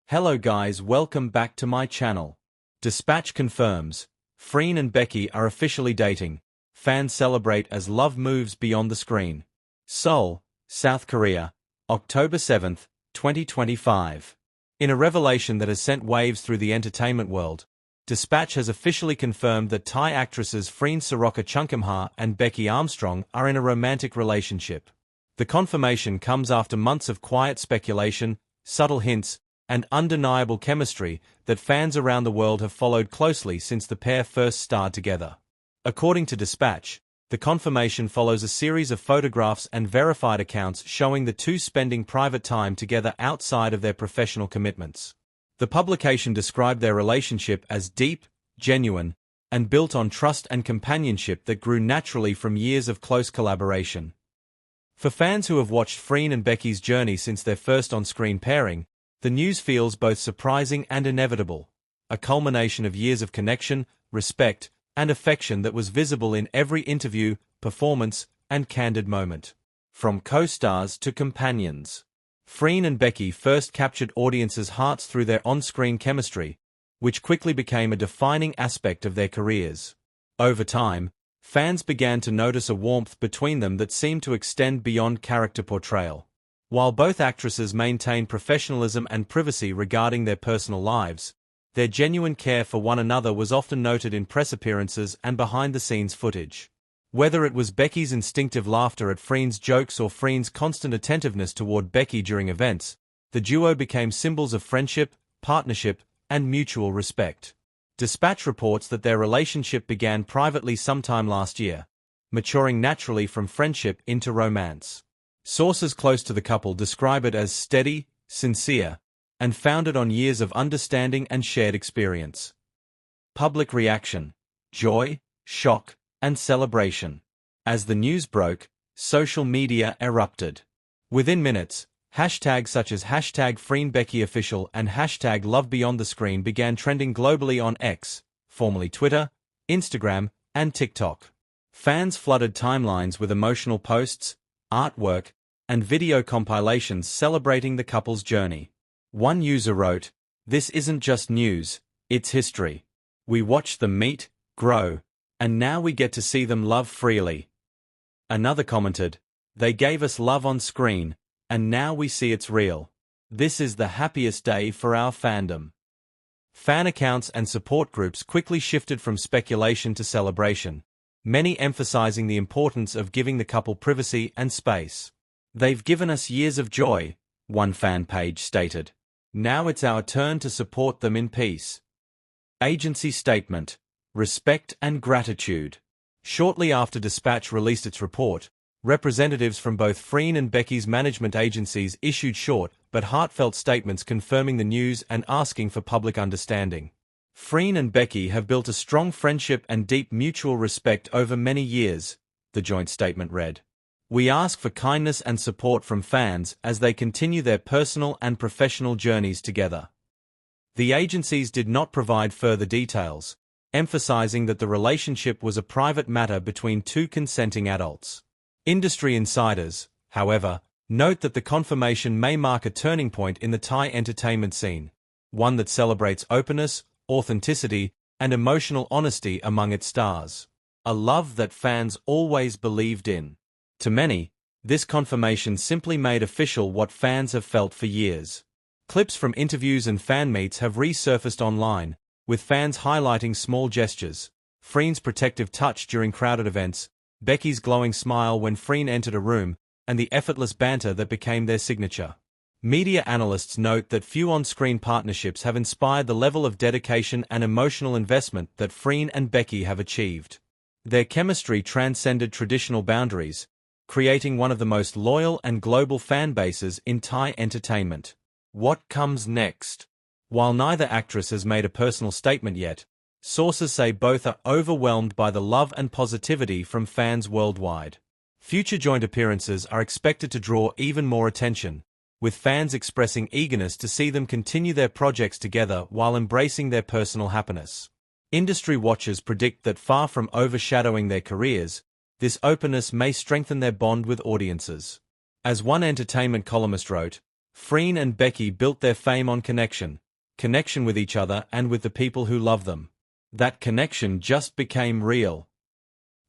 Hello guys, welcome back to my channel. Dispatch confirms, Freen and Becky are officially dating. Fans celebrate as love moves beyond the screen. Seoul, South Korea, October 7, 2025. In a revelation that has sent waves through the entertainment world, Dispatch has officially confirmed that Thai actresses Freen Soroka and Becky Armstrong are in a romantic relationship. The confirmation comes after months of quiet speculation, subtle hints, and undeniable chemistry that fans around the world have followed closely since the pair first starred together. According to Dispatch, the confirmation follows a series of photographs and verified accounts showing the two spending private time together outside of their professional commitments. The publication described their relationship as deep, genuine, and built on trust and companionship that grew naturally from years of close collaboration. For fans who have watched Freen and Becky's journey since their first on-screen pairing, the news feels both surprising and inevitable, a culmination of years of connection, respect, and affection that was visible in every interview, performance, and candid moment. From co-stars to companions, Freen and Becky first captured audiences' hearts through their on-screen chemistry, which quickly became a defining aspect of their careers. Over time, fans began to notice a warmth between them that seemed to extend beyond character portrayal. While both actresses maintained professionalism and privacy regarding their personal lives, their genuine care for one another was often noted in press appearances and behind-the-scenes footage. Whether it was Becky's instinctive laughter at Freen's jokes or Freen's constant attentiveness toward Becky during events, the duo became symbols of friendship, partnership, and mutual respect. Dispatch reports that their relationship began privately sometime last year, maturing naturally from friendship into romance. Sources close to the couple describe it as steady, sincere, and founded on years of understanding and shared experience. Public reaction: joy, shock, and celebration. As the news broke, social media erupted. Within minutes, hashtags such as #FreenBeckyOfficial and #LoveBeyondTheScreen began trending globally on X, formerly Twitter, Instagram, and TikTok. Fans flooded timelines with emotional posts, artwork, and video compilations celebrating the couple's journey. One user wrote, "This isn't just news, it's history. We watched them meet, grow, and now we get to see them love freely." Another commented, "They gave us love on screen, and now we see it's real. This is the happiest day for our fandom." Fan accounts and support groups quickly shifted from speculation to celebration, many emphasizing the importance of giving the couple privacy and space. "They've given us years of joy," one fan page stated. "Now it's our turn to support them in peace." Agency statement: respect and gratitude. Shortly after Dispatch released its report, representatives from both Freen and Becky's management agencies issued short but heartfelt statements confirming the news and asking for public understanding. "Freen and Becky have built a strong friendship and deep mutual respect over many years," the joint statement read. "We ask for kindness and support from fans as they continue their personal and professional journeys together." The agencies did not provide further details, emphasizing that the relationship was a private matter between two consenting adults. Industry insiders, however, note that the confirmation may mark a turning point in the Thai entertainment scene, one that celebrates openness, authenticity, and emotional honesty among its stars. A love that fans always believed in. To many, this confirmation simply made official what fans have felt for years. Clips from interviews and fan meets have resurfaced online, with fans highlighting small gestures: Freen's protective touch during crowded events, Becky's glowing smile when Freen entered a room, and the effortless banter that became their signature. Media analysts note that few on-screen partnerships have inspired the level of dedication and emotional investment that Freen and Becky have achieved. Their chemistry transcended traditional boundaries, creating one of the most loyal and global fan bases in Thai entertainment. What comes next? While neither actress has made a personal statement yet, sources say both are overwhelmed by the love and positivity from fans worldwide. Future joint appearances are expected to draw even more attention, with fans expressing eagerness to see them continue their projects together while embracing their personal happiness. Industry watchers predict that far from overshadowing their careers, this openness may strengthen their bond with audiences. As one entertainment columnist wrote, Freen and Becky built their fame on connection with each other and with the people who love them. That connection just became real.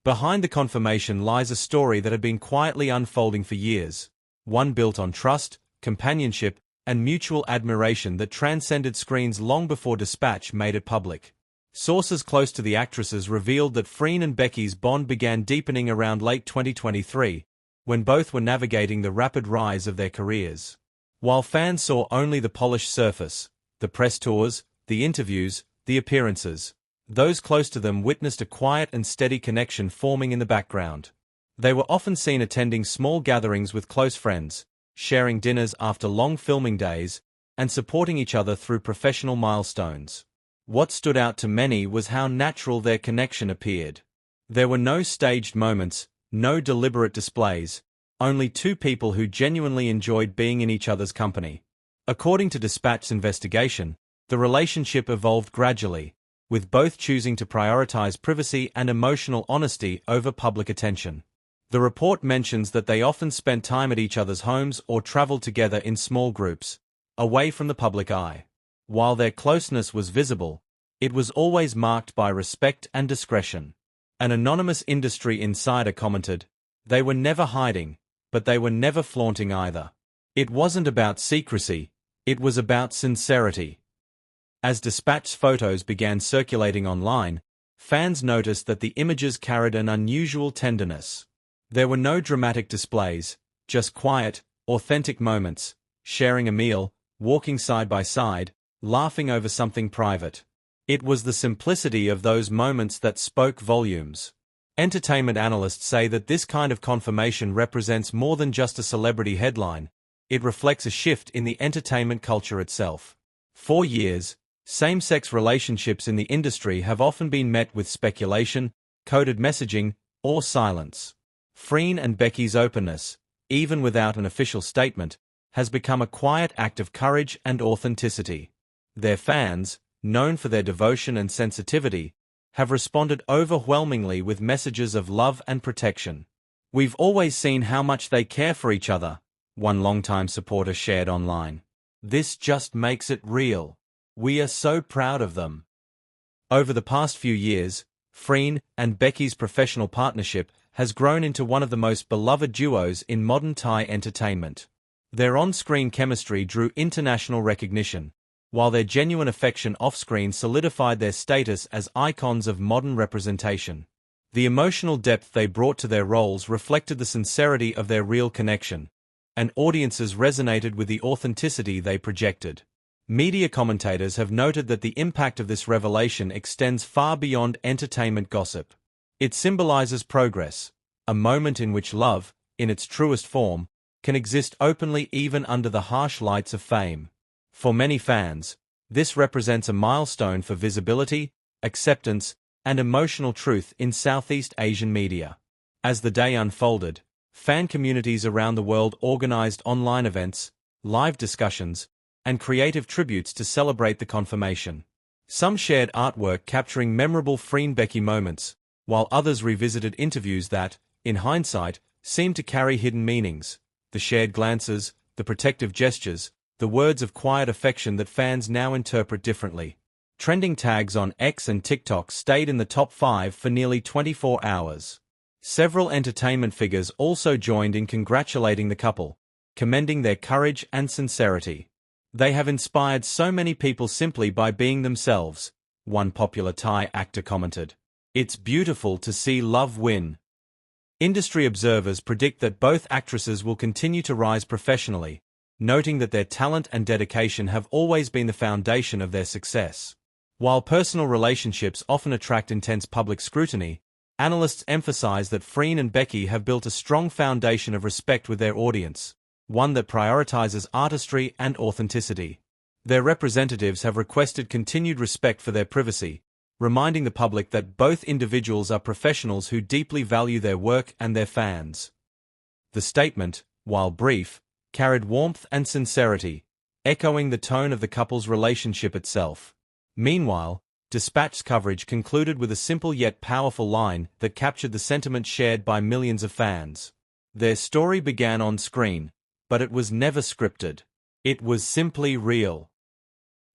Behind the confirmation lies a story that had been quietly unfolding for years, one built on trust, companionship, and mutual admiration that transcended screens long before Dispatch made it public. Sources close to the actresses revealed that Freen and Becky's bond began deepening around late 2023, when both were navigating the rapid rise of their careers. While fans saw only the polished surface, the press tours, the interviews, the appearances, those close to them witnessed a quiet and steady connection forming in the background. They were often seen attending small gatherings with close friends, sharing dinners after long filming days, and supporting each other through professional milestones. What stood out to many was how natural their connection appeared. There were no staged moments, no deliberate displays, only two people who genuinely enjoyed being in each other's company. According to Dispatch's investigation, the relationship evolved gradually, with both choosing to prioritize privacy and emotional honesty over public attention. The report mentions that they often spent time at each other's homes or traveled together in small groups, away from the public eye. While their closeness was visible, it was always marked by respect and discretion. An anonymous industry insider commented, "They were never hiding, but they were never flaunting either. It wasn't about secrecy, it was about sincerity." As Dispatch's photos began circulating online, fans noticed that the images carried an unusual tenderness. There were no dramatic displays, just quiet, authentic moments, sharing a meal, walking side by side, laughing over something private. It was the simplicity of those moments that spoke volumes. Entertainment analysts say that this kind of confirmation represents more than just a celebrity headline. It reflects a shift in the entertainment culture itself. For years, same-sex relationships in the industry have often been met with speculation, coded messaging, or silence. Freen and Becky's openness, even without an official statement, has become a quiet act of courage and authenticity. Their fans, known for their devotion and sensitivity, have responded overwhelmingly with messages of love and protection. "We've always seen how much they care for each other," one longtime supporter shared online. "This just makes it real. We are so proud of them." Over the past few years, Freen and Becky's professional partnership has grown into one of the most beloved duos in modern Thai entertainment. Their on-screen chemistry drew international recognition, while their genuine affection off-screen solidified their status as icons of modern representation. The emotional depth they brought to their roles reflected the sincerity of their real connection, and audiences resonated with the authenticity they projected. Media commentators have noted that the impact of this revelation extends far beyond entertainment gossip. It symbolizes progress, a moment in which love, in its truest form, can exist openly even under the harsh lights of fame. For many fans, this represents a milestone for visibility, acceptance, and emotional truth in Southeast Asian media. As the day unfolded, fan communities around the world organized online events, live discussions, and creative tributes to celebrate the confirmation. Some shared artwork capturing memorable Freen-Becky moments, while others revisited interviews that, in hindsight, seemed to carry hidden meanings. The shared glances, the protective gestures, the words of quiet affection that fans now interpret differently. Trending tags on X and TikTok stayed in the top 5 for nearly 24 hours. Several entertainment figures also joined in congratulating the couple, commending their courage and sincerity. "They have inspired so many people simply by being themselves," one popular Thai actor commented. "It's beautiful to see love win." Industry observers predict that both actresses will continue to rise professionally, noting that their talent and dedication have always been the foundation of their success. While personal relationships often attract intense public scrutiny, analysts emphasize that Freen and Becky have built a strong foundation of respect with their audience, one that prioritizes artistry and authenticity. Their representatives have requested continued respect for their privacy, reminding the public that both individuals are professionals who deeply value their work and their fans. The statement, while brief, carried warmth and sincerity, echoing the tone of the couple's relationship itself. Meanwhile, Dispatch's coverage concluded with a simple yet powerful line that captured the sentiment shared by millions of fans. "Their story began on screen, but it was never scripted." It was simply real.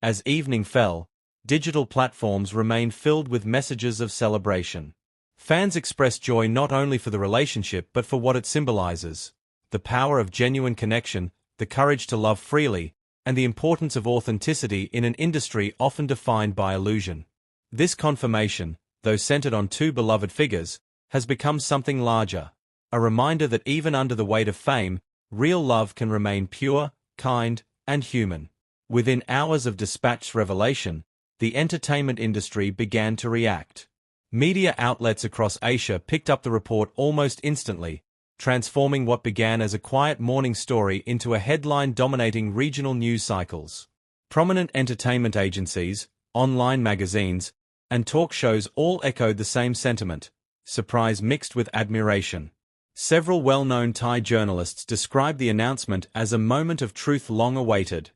As evening fell, digital platforms remained filled with messages of celebration. Fans expressed joy not only for the relationship but for what it symbolizes: the power of genuine connection, the courage to love freely, and the importance of authenticity in an industry often defined by illusion. This confirmation, though centered on two beloved figures, has become something larger, a reminder that even under the weight of fame, real love can remain pure, kind, and human. Within hours of Dispatch's revelation, the entertainment industry began to react. Media outlets across Asia picked up the report almost instantly, transforming what began as a quiet morning story into a headline dominating regional news cycles. Prominent entertainment agencies, online magazines, and talk shows all echoed the same sentiment: surprise mixed with admiration. Several well-known Thai journalists described the announcement as a moment of truth long awaited.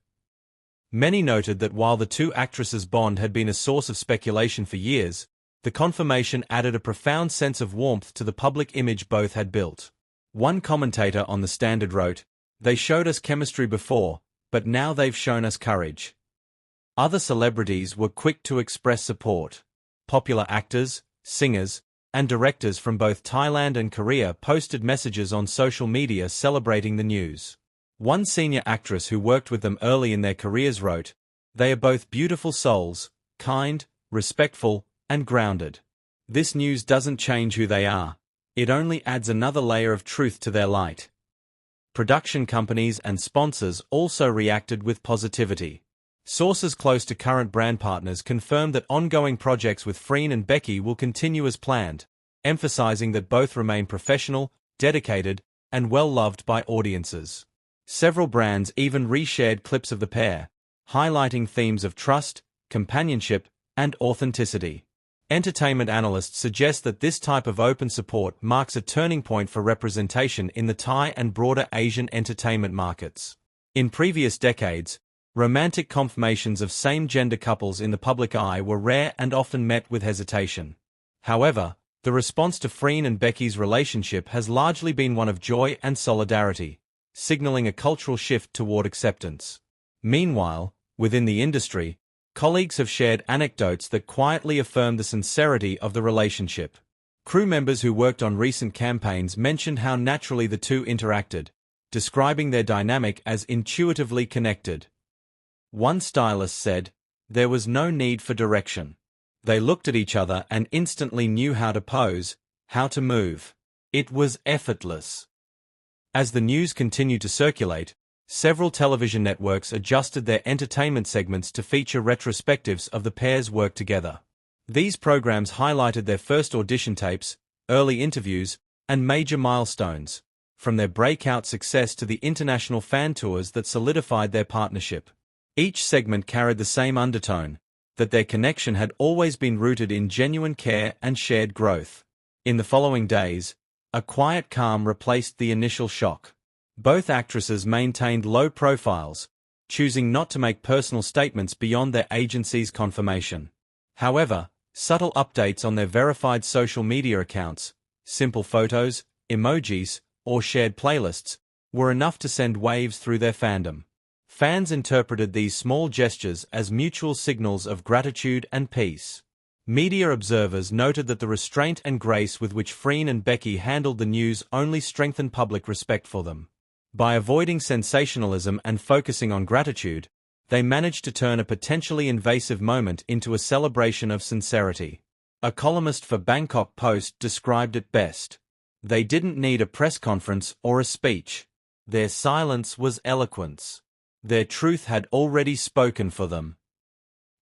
Many noted that while the two actresses' bond had been a source of speculation for years, the confirmation added a profound sense of warmth to the public image both had built. One commentator on The Standard wrote, "They showed us chemistry before, but now they've shown us courage." Other celebrities were quick to express support. Popular actors, singers, and directors from both Thailand and Korea posted messages on social media celebrating the news. One senior actress who worked with them early in their careers wrote, "They are both beautiful souls, kind, respectful, and grounded. This news doesn't change who they are. It only adds another layer of truth to their light." Production companies and sponsors also reacted with positivity. Sources close to current brand partners confirmed that ongoing projects with Freen and Becky will continue as planned, emphasizing that both remain professional, dedicated, and well-loved by audiences. Several brands even reshared clips of the pair, highlighting themes of trust, companionship, and authenticity. Entertainment analysts suggest that this type of open support marks a turning point for representation in the Thai and broader Asian entertainment markets. In previous decades, romantic confirmations of same-gender couples in the public eye were rare and often met with hesitation. However, the response to Freen and Becky's relationship has largely been one of joy and solidarity, signaling a cultural shift toward acceptance. Meanwhile, within the industry, colleagues have shared anecdotes that quietly affirm the sincerity of the relationship. Crew members who worked on recent campaigns mentioned how naturally the two interacted, describing their dynamic as intuitively connected. One stylist said, "There was no need for direction. They looked at each other and instantly knew how to pose, how to move. It was effortless." As the news continued to circulate, several television networks adjusted their entertainment segments to feature retrospectives of the pair's work together. These programs highlighted their first audition tapes, early interviews, and major milestones, from their breakout success to the international fan tours that solidified their partnership. Each segment carried the same undertone, that their connection had always been rooted in genuine care and shared growth. In the following days, a quiet calm replaced the initial shock. Both actresses maintained low profiles, choosing not to make personal statements beyond their agency's confirmation. However, subtle updates on their verified social media accounts, simple photos, emojis, or shared playlists, were enough to send waves through their fandom. Fans interpreted these small gestures as mutual signals of gratitude and peace. Media observers noted that the restraint and grace with which Freen and Becky handled the news only strengthened public respect for them. By avoiding sensationalism and focusing on gratitude, they managed to turn a potentially invasive moment into a celebration of sincerity. A columnist for Bangkok Post described it best. "They didn't need a press conference or a speech. Their silence was eloquence. Their truth had already spoken for them."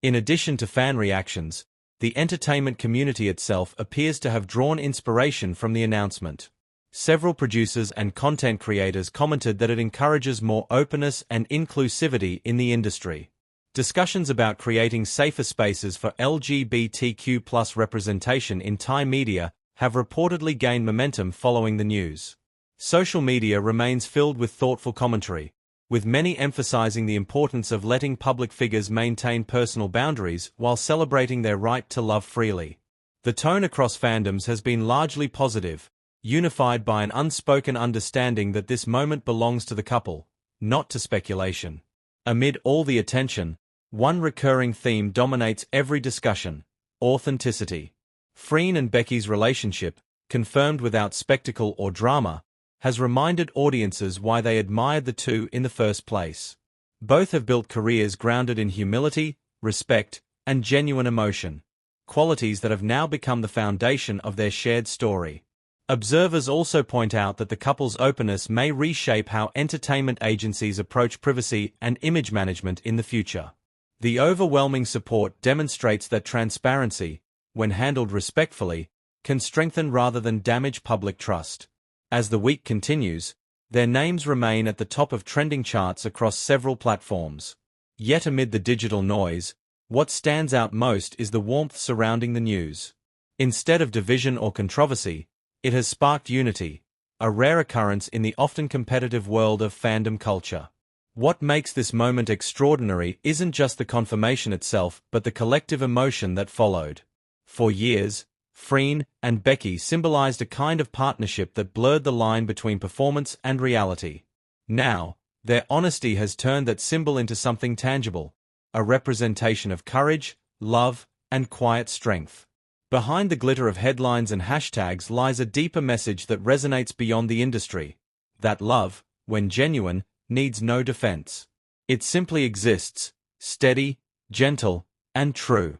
In addition to fan reactions, the entertainment community itself appears to have drawn inspiration from the announcement. Several producers and content creators commented that it encourages more openness and inclusivity in the industry. Discussions about creating safer spaces for LGBTQ+ representation in Thai media have reportedly gained momentum following the news. Social media remains filled with thoughtful commentary, with many emphasizing the importance of letting public figures maintain personal boundaries while celebrating their right to love freely. The tone across fandoms has been largely positive, unified by an unspoken understanding that this moment belongs to the couple, not to speculation. Amid all the attention, one recurring theme dominates every discussion: authenticity. Freen and Becky's relationship, confirmed without spectacle or drama, has reminded audiences why they admired the two in the first place. Both have built careers grounded in humility, respect, and genuine emotion, qualities that have now become the foundation of their shared story. Observers also point out that the couple's openness may reshape how entertainment agencies approach privacy and image management in the future. The overwhelming support demonstrates that transparency, when handled respectfully, can strengthen rather than damage public trust. As the week continues, their names remain at the top of trending charts across several platforms. Yet amid the digital noise, what stands out most is the warmth surrounding the news. Instead of division or controversy, it has sparked unity, a rare occurrence in the often competitive world of fandom culture. What makes this moment extraordinary isn't just the confirmation itself, but the collective emotion that followed. For years, Freen and Becky symbolized a kind of partnership that blurred the line between performance and reality. Now, their honesty has turned that symbol into something tangible, a representation of courage, love, and quiet strength. Behind the glitter of headlines and hashtags lies a deeper message that resonates beyond the industry: that love, when genuine, needs no defense. It simply exists, steady, gentle, and true.